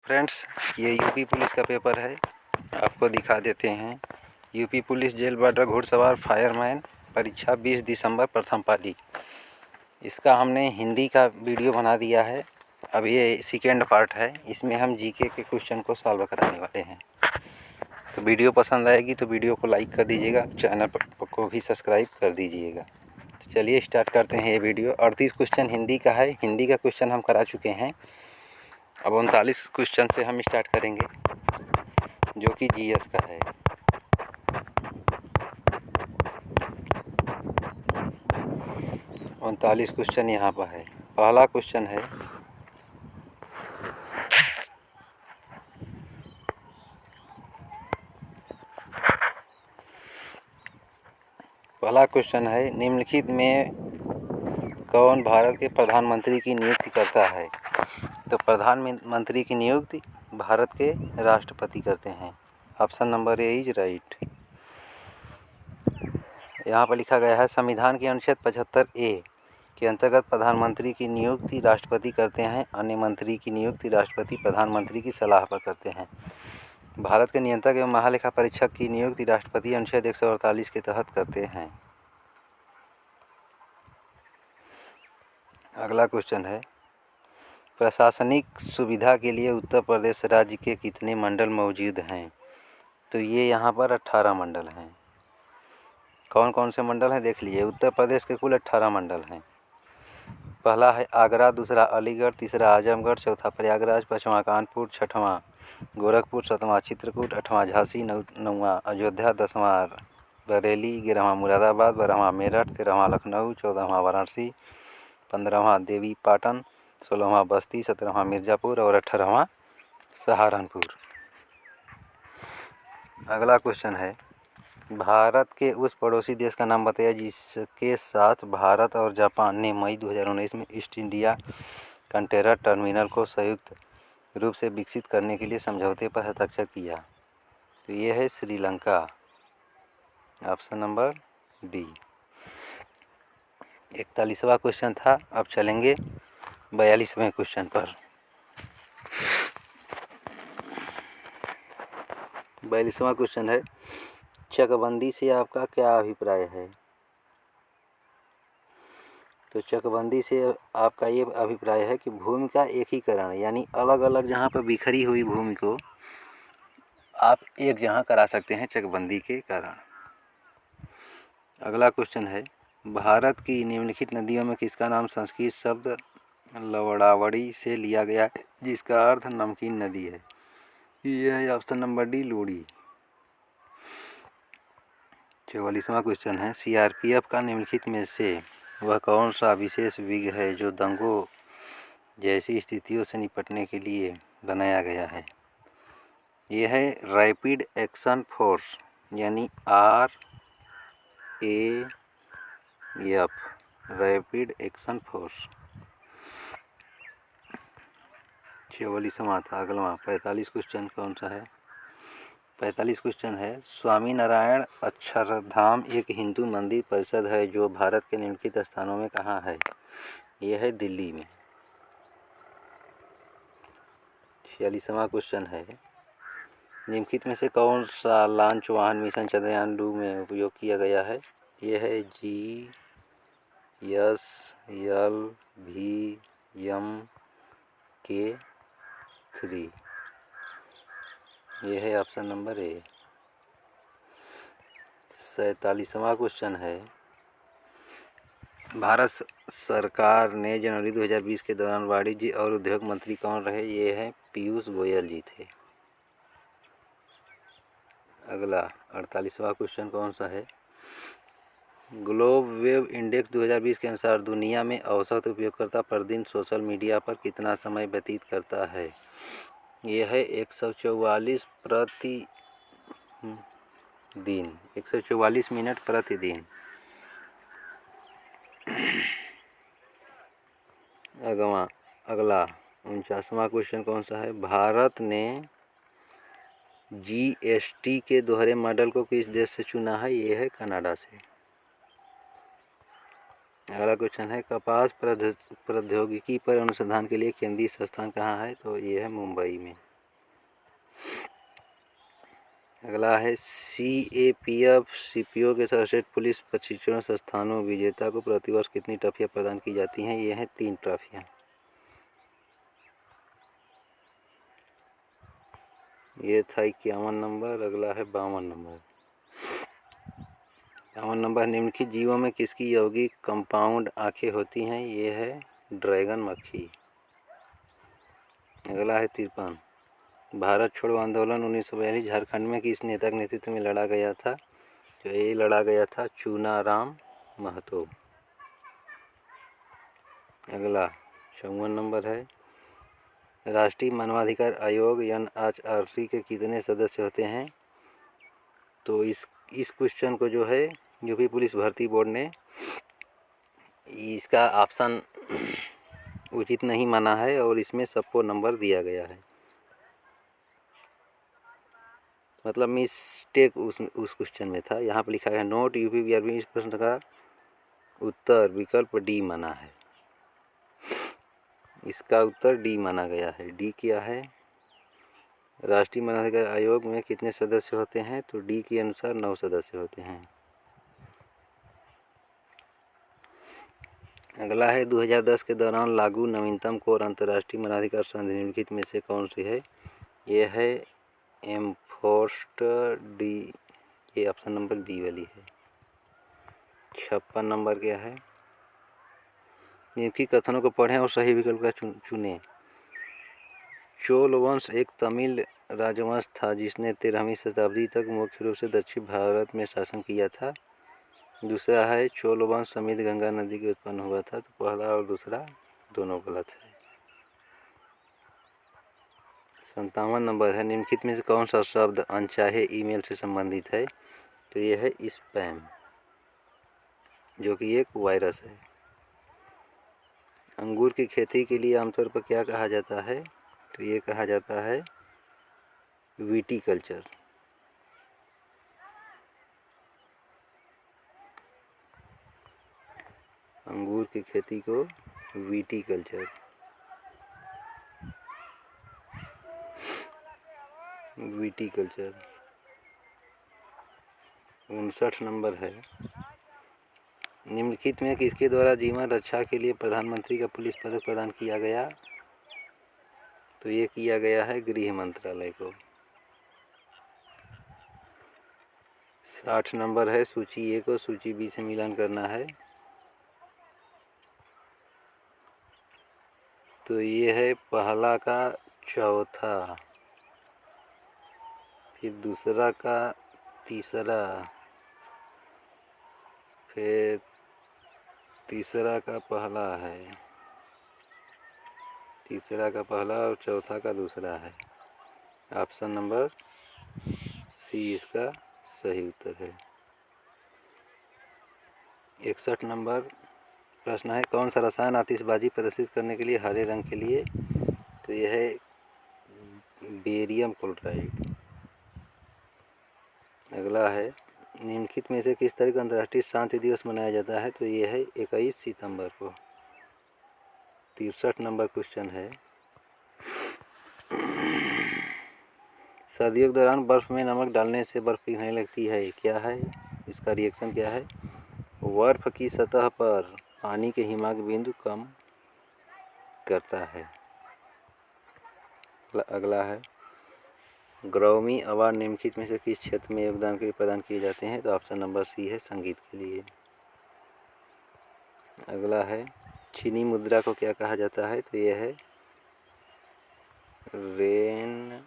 Friends, ये UP police का paper है, आपको दिखा देते हैं। यूपी पुलिस जेल बॉर्डर घुड़सवार फायरमैन परीक्षा 20 दिसंबर प्रथम पाली। इसका हमने हिंदी का वीडियो बना दिया है। अब ये सेकेंड पार्ट है, इसमें हम जीके के क्वेश्चन को सॉल्व कराने वाले हैं। तो वीडियो पसंद आएगी तो वीडियो को लाइक कर दीजिएगा, चैनल को भी सब्सक्राइब कर दीजिएगा। तो चलिए स्टार्ट करते हैं ये वीडियो। 38 क्वेश्चन हिंदी का है, हिंदी का क्वेश्चन हम करा चुके हैं। अब 39 क्वेश्चन से हम स्टार्ट करेंगे, जो कि जीएस का है। उनतालीस क्वेश्चन यहाँ पर है। पहला क्वेश्चन है, निम्नलिखित में कौन भारत के प्रधानमंत्री की नियुक्ति करता है? तो प्रधानमंत्री की नियुक्ति भारत के राष्ट्रपति करते हैं। Option number A is right. यहाँ पर लिखा गया है, संविधान के अनुच्छेद 75A के अंतर्गत प्रधानमंत्री की नियुक्ति राष्ट्रपति करते हैं। अन्य मंत्री की नियुक्ति राष्ट्रपति प्रधानमंत्री की सलाह पर करते हैं। भारत के नियंत्रक एवं महालेखा परीक्षक की नियुक्ति राष्ट्रपति अनुच्छेद 148 के तहत करते हैं। अगला क्वेश्चन है, प्रशासनिक सुविधा के लिए उत्तर प्रदेश राज्य के कितने मंडल मौजूद हैं? तो ये यहाँ पर 18 मंडल हैं। कौन कौन से मंडल हैं देख लीजिए। उत्तर प्रदेश के कुल 18 मंडल हैं। पहला है आगरा, दूसरा अलीगढ़, तीसरा आजमगढ़, चौथा प्रयागराज, पाँचवां कानपुर, छठवां गोरखपुर, सातवां चित्रकूट, आठवां झांसी, नौवां अयोध्या, 10वां बरेली, 11वां मुरादाबाद, 12वां मेरठ, 13वां लखनऊ, 14वां वाराणसी, 15वां देवी पाटन, 16वां बस्ती, 17वां मिर्ज़ापुर और 18वां सहारनपुर। अगला क्वेश्चन है, भारत के उस पड़ोसी देश का नाम बताइए जिसके साथ भारत और जापान ने मई 2019 में ईस्ट इंडिया कंटेनर टर्मिनल को संयुक्त रूप से विकसित करने के लिए समझौते पर हस्ताक्षर किया। तो ये है श्रीलंका। Option number D. 41वां क्वेश्चन था। अब चलेंगे 42वें क्वेश्चन पर। 42वां क्वेश्चन है, चकबंदी से आपका क्या अभिप्राय है? तो चकबंदी से आपका ये अभिप्राय है कि भूमि का एकीकरण, यानी अलग अलग जहाँ पर बिखरी हुई भूमि को आप एक जहाँ करा सकते हैं चकबंदी के कारण। अगला क्वेश्चन है, भारत की निम्नलिखित नदियों में किसका नाम संस्कृत शब्द लवड़ावड़ी से लिया गया है जिसका अर्थ नमकीन नदी है? ये है ऑप्शन नंबर डी, लूड़ी। 44वां क्वेश्चन है, सीआरपीएफ का निम्नलिखित में से वह कौन सा विशेष विंग है जो दंगों जैसी स्थितियों से निपटने के लिए बनाया गया है? यह है रैपिड एक्शन फोर्स, यानी RAF, रैपिड एक्शन फोर्स। 44वां था। अगला 45 क्वेश्चन कौन सा है? 45 क्वेश्चन है, स्वामीनारायण अक्षरधाम एक हिंदू मंदिर परिषद है जो भारत के निम्नलिखित स्थानों में कहाँ है? यह है दिल्ली में। 46वां क्वेश्चन है, निम्नलिखित में से कौन सा लॉन्च वाहन मिशन चंद्रयान 2 में उपयोग किया गया है? यह है GSLV-MK3। यह है ऑप्शन नंबर ए। 47वां क्वेश्चन है, भारत सरकार ने जनवरी 2020 के दौरान वाणिज्य और उद्योग मंत्री कौन रहे? ये है पीयूष गोयल जी थे। अगला 48वां क्वेश्चन कौन सा है, ग्लोब वेब इंडेक्स 2020 के अनुसार दुनिया में औसत उपयोगकर्ता प्रतिदिन सोशल मीडिया पर कितना समय व्यतीत करता है? यह है 144 प्रतिदिन, 144 मिनट प्रतिदिन। अगला 49वां क्वेश्चन कौन सा है, भारत ने GST के दोहरे मॉडल को किस देश से चुना है? ये है कनाडा से। अगला क्वेश्चन है, कपास प्रौद्योगिकी पर अनुसंधान के लिए केंद्रीय संस्थान कहाँ है? तो ये है मुंबई में। अगला है CAPF CPO के सर्वश्रेष्ठ पुलिस प्रशिक्षण संस्थानों विजेता को प्रतिवर्ष कितनी ट्रॉफियाँ प्रदान की जाती हैं? ये हैं 3 ट्रॉफियाँ। ये था 51 नंबर। अगला है 52 नंबर। 52 नंबर, निम्नलिखित जीवों में किसकी यौगिक कंपाउंड आँखें होती हैं? ये है ड्रैगन मक्खी। अगला है 53, भारत छोड़ो आंदोलन 1942 झारखंड में किस नेता के नेतृत्व में लड़ा गया था? तो ये लड़ा गया था चूनाराम महतो। अगला 54 नंबर है, राष्ट्रीय मानवाधिकार आयोग NHRC के कितने सदस्य होते हैं? तो इस क्वेश्चन को जो है यूपी पुलिस भर्ती बोर्ड ने इसका ऑप्शन उचित नहीं माना है और इसमें सबको नंबर दिया गया है, मतलब मिस्टेक उस क्वेश्चन में था। यहाँ पर लिखा है नोट यूपी BRB। इस प्रश्न का उत्तर विकल्प डी माना है। इसका उत्तर डी माना गया है। डी क्या है? राष्ट्रीय मानवाधिकार आयोग में कितने सदस्य होते हैं? तो डी के अनुसार 9 सदस्य होते हैं। अगला है 2010 के दौरान लागू नवीनतम कोर अंतर्राष्ट्रीय मानवाधिकार संधि निम्नलिखित में से कौन सी है? ये है एम्फोर्स्ड डी। ये ऑप्शन नंबर बी वाली है। 56 नंबर क्या है? निम्नलिखित कथनों को पढ़ें और सही विकल्प का चुनें। चोल वंश एक तमिल राजवंश था जिसने 13वीं शताब्दी तक मुख्य रूप से दक्षिण भारत में शासन किया था। दूसरा है चोल वंश समित गंगा नदी के उत्पन्न हुआ था। तो पहला और दूसरा दोनों गलत है। 57 नंबर है, निम्नलिखित में से कौन सा शब्द अनचाहे ईमेल से संबंधित है? तो यह है स्पैम, जो कि एक वायरस है। अंगूर की खेती के लिए आमतौर पर क्या कहा जाता है? तो ये कहा जाता है विटीकल्चर। अंगूर की खेती को विटीकल्चर। विटीकल्चर। 59 नंबर है, निम्नलिखित में किसके द्वारा जीवन रक्षा के लिए प्रधानमंत्री का पुलिस पदक प्रदान किया गया? तो ये किया गया है गृह मंत्रालय को। 60 नंबर है, सूची ए को सूची बी से मिलान करना है। तो ये है पहला का चौथा, फिर दूसरा का तीसरा, फिर तीसरा का पहला है, तीसरा का पहला और चौथा का दूसरा है। ऑप्शन नंबर सी इसका सही उत्तर है। 61 नंबर प्रश्न है, कौन सा रसायन आतिशबाजी प्रदर्शित करने के लिए हरे रंग के लिए? तो यह है बेरियम क्लोराइड। अगला है, निम्नलिखित में से किस तारीख को अंतर्राष्ट्रीय शांति दिवस मनाया जाता है? तो ये है 21 सितंबर को। 63 नंबर क्वेश्चन है, सर्दियों के दौरान बर्फ़ में नमक डालने से बर्फ़ पिघलने लगती है, क्या है इसका रिएक्शन? क्या है? बर्फ़ की सतह पर पानी के हिमांक बिंदु कम करता है। अगला है, ग्रैमी अवार्ड निम्नलिखित में से किस क्षेत्र में योगदान के लिए प्रदान किए जाते हैं? तो ऑप्शन नंबर सी है संगीत के लिए। अगला है, चीनी मुद्रा को क्या कहा जाता है? तो यह है रेन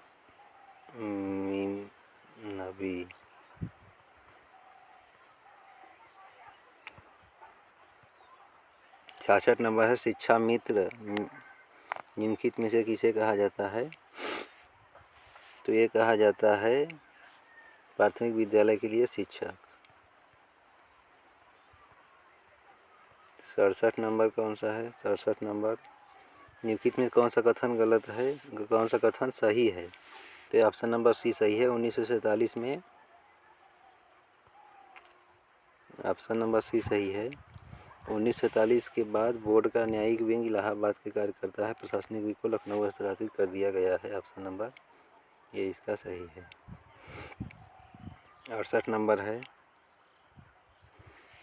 नबी। 66 नंबर है, शिक्षा मित्र निम्नलिखित में से किसे कहा जाता है? तो ये कहा जाता है प्राथमिक विद्यालय के लिए शिक्षक। 67 नंबर कौन सा है? 67 नंबर, निम्नलिखित में कौन सा कथन गलत है, कौन सा कथन सही है? तो ये ऑप्शन नंबर सी सही है। 1947 में, ऑप्शन नंबर सी सही है। 1947 के बाद बोर्ड का न्यायिक विंग इलाहाबाद के कार्य करता है, प्रशासनिक विंग को लखनऊ स्थानांतरित कर दिया गया है। ऑप्शन नंबर ये इसका सही है। 68 नंबर है,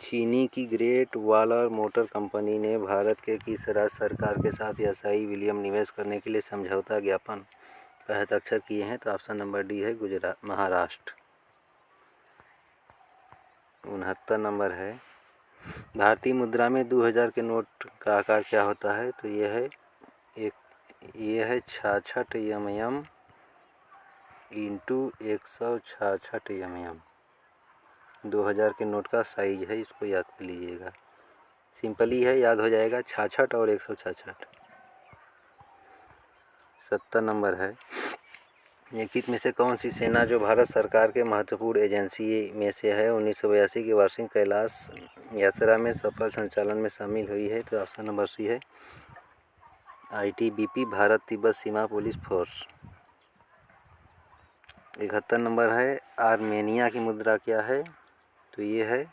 चीनी की ग्रेट वॉल मोटर कंपनी ने भारत के किस राज्य सरकार के साथ एसआई विलियम निवेश करने के लिए समझौता ज्ञापन पर हस्ताक्षर किए हैं? तो ऑप्शन नंबर डी है महाराष्ट्र। 69 नंबर है, भारतीय मुद्रा में 2000 के नोट का आकार क्या होता है? तो ये है 66 mm इंटू 166 mm। 2000 के नोट का साइज है, इसको याद कर लीजिएगा। सिंपल ही है, याद हो जाएगा, 66 और 166। 70 नंबर है, निम्नलिखित में से कौन सी सेना जो भारत सरकार के महत्वपूर्ण एजेंसी में से है 1982 की वार्षिक कैलाश यात्रा में सफल संचालन में शामिल हुई है? तो ऑप्शन नंबर सी है ITBP, भारत तिब्बत सीमा पुलिस फोर्स। 71 नंबर है, आर्मेनिया की मुद्रा क्या है? तो ये है